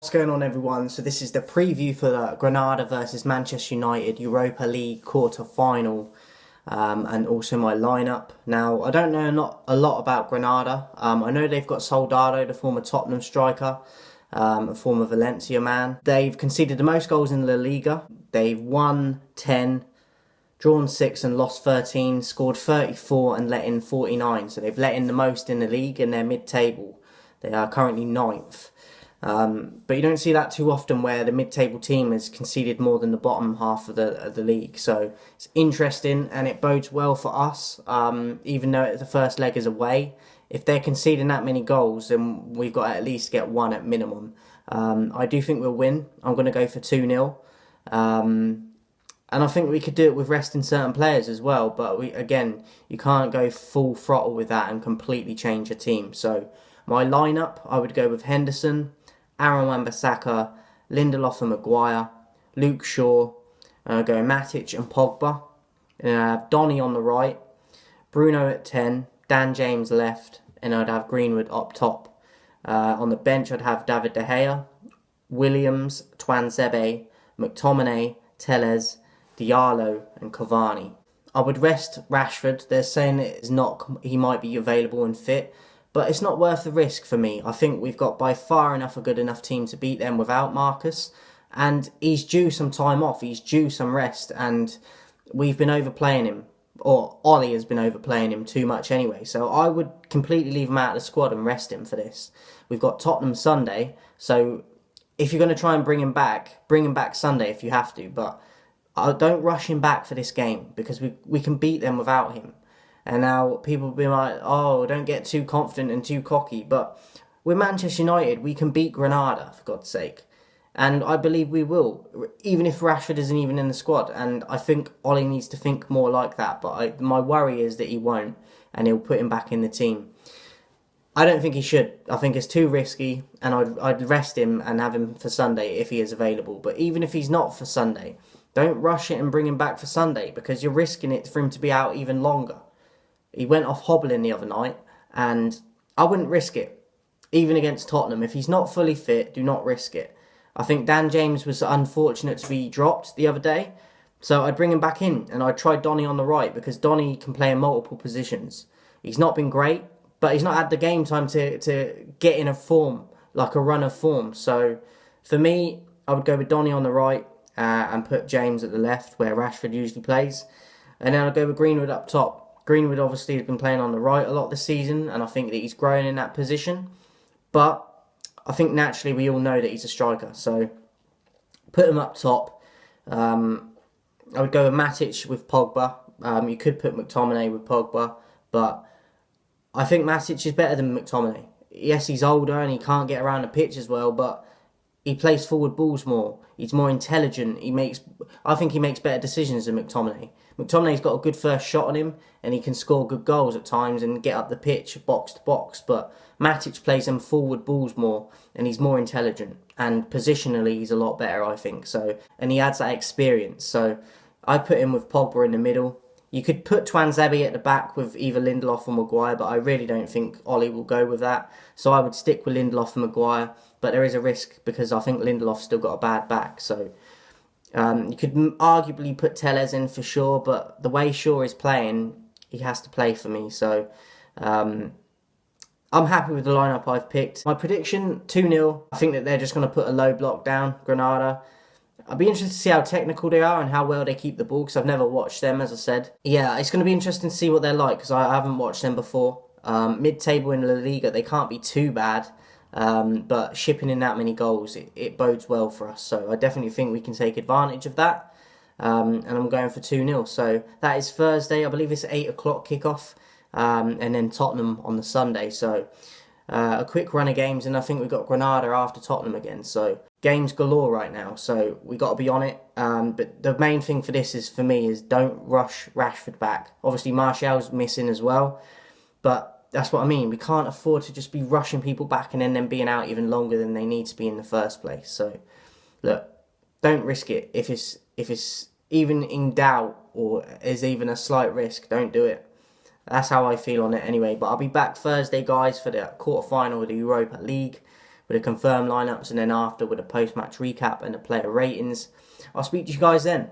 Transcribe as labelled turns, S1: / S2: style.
S1: What's going on, everyone? So this is the preview for the Granada versus Manchester United Europa League quarter-final, and also my lineup. Now, I don't know a lot about Granada. I know they've got Soldado, the former Tottenham striker, a former Valencia man. They've conceded the most goals in La Liga. They've won 10, drawn 6 and lost 13, scored 34 and let in 49. So they've let in the most in the league, and they're mid-table. They are currently 9th. But you don't see that too often where the mid-table team has conceded more than the bottom half of the league. So it's interesting, and it bodes well for us, even though the first leg is away. If they're conceding that many goals, then we've got to at least get one at minimum. I do think we'll win. I'm going to go for 2-0. And I think we could do it with resting certain players as well. But you can't go full throttle with that and completely change your team. So my lineup, I would go with Henderson, Aaron Wan-Bissaka, Lindelof and Maguire, Luke Shaw, go Matic and Pogba. And I have Donny on the right, Bruno at 10, Dan James left, and I'd have Greenwood up top. On the bench, I'd have David De Gea, Williams, Tuanzebe, McTominay, Telles, Diallo and Cavani. I would rest Rashford. They're saying he might be available and fit, but it's not worth the risk for me. I think we've got by far a good enough team to beat them without Marcus, and he's due some time off, he's due some rest, and we've been overplaying him, or Ollie has been overplaying him too much anyway, so I would completely leave him out of the squad and rest him for this. We've got Tottenham Sunday, so if you're going to try and bring him back Sunday if you have to, but don't rush him back for this game, because we can beat them without him. And now people will be like, oh, don't get too confident and too cocky. But with Manchester United, we can beat Granada, for God's sake. And I believe we will, even if Rashford isn't even in the squad. And I think Ollie needs to think more like that. But my worry is that he won't, and he'll put him back in the team. I don't think he should. I think it's too risky, and I'd rest him and have him for Sunday if he is available. But even if he's not for Sunday, don't rush it and bring him back for Sunday, because you're risking it for him to be out even longer. He went off hobbling the other night, and I wouldn't risk it, even against Tottenham. If he's not fully fit, do not risk it. I think Dan James was unfortunate to be dropped the other day, so I'd bring him back in, and I'd try Donny on the right, because Donny can play in multiple positions. He's not been great, but he's not had the game time to get in a form, like a run of form. So for me, I would go with Donny on the right and put James at the left, where Rashford usually plays, and then I'd go with Greenwood up top. Greenwood obviously has been playing on the right a lot this season, and I think that he's growing in that position. But I think naturally we all know that he's a striker, so put him up top. I would go with Matic with Pogba. You could put McTominay with Pogba, but I think Matic is better than McTominay. Yes, he's older and he can't get around the pitch as well, but he plays forward balls more. He's more intelligent. I think he makes better decisions than McTominay. McTominay's got a good first shot on him, and he can score good goals at times and get up the pitch, box to box. But Matic plays them forward balls more, and he's more intelligent. And positionally, he's a lot better, I think. And he adds that experience. So I put him with Pogba in the middle. You could put Tuanzebe at the back with either Lindelof or Maguire, but I really don't think Ollie will go with that. So I would stick with Lindelof and Maguire, but there is a risk because I think Lindelof's still got a bad back. So you could arguably put Telles in for Shaw, but the way Shaw is playing, he has to play for me. So I'm happy with the lineup I've picked. My prediction, 2-0. I think that they're just going to put a low block down, Granada. I'd be interested to see how technical they are and how well they keep the ball, because I've never watched them, as I said. Yeah, it's going to be interesting to see what they're like, because I haven't watched them before. Mid-table in La Liga, they can't be too bad, but shipping in that many goals, it bodes well for us. So I definitely think we can take advantage of that, and I'm going for 2-0. So that is Thursday. I believe it's 8 o'clock kickoff, and then Tottenham on the Sunday. So a quick run of games, and I think we've got Granada after Tottenham again. So games galore right now, so we got to be on it. But the main thing for this is, for me, is don't rush Rashford back. Obviously, Martial's missing as well, but that's what I mean. We can't afford to just be rushing people back and then them being out even longer than they need to be in the first place. So, look, don't risk it. If it's even in doubt or is even a slight risk, don't do it. That's how I feel on it anyway. But I'll be back Thursday, guys, for the quarter-final of the Europa League. with the confirmed lineups, and then after with a post-match recap and the player ratings. I'll speak to you guys then.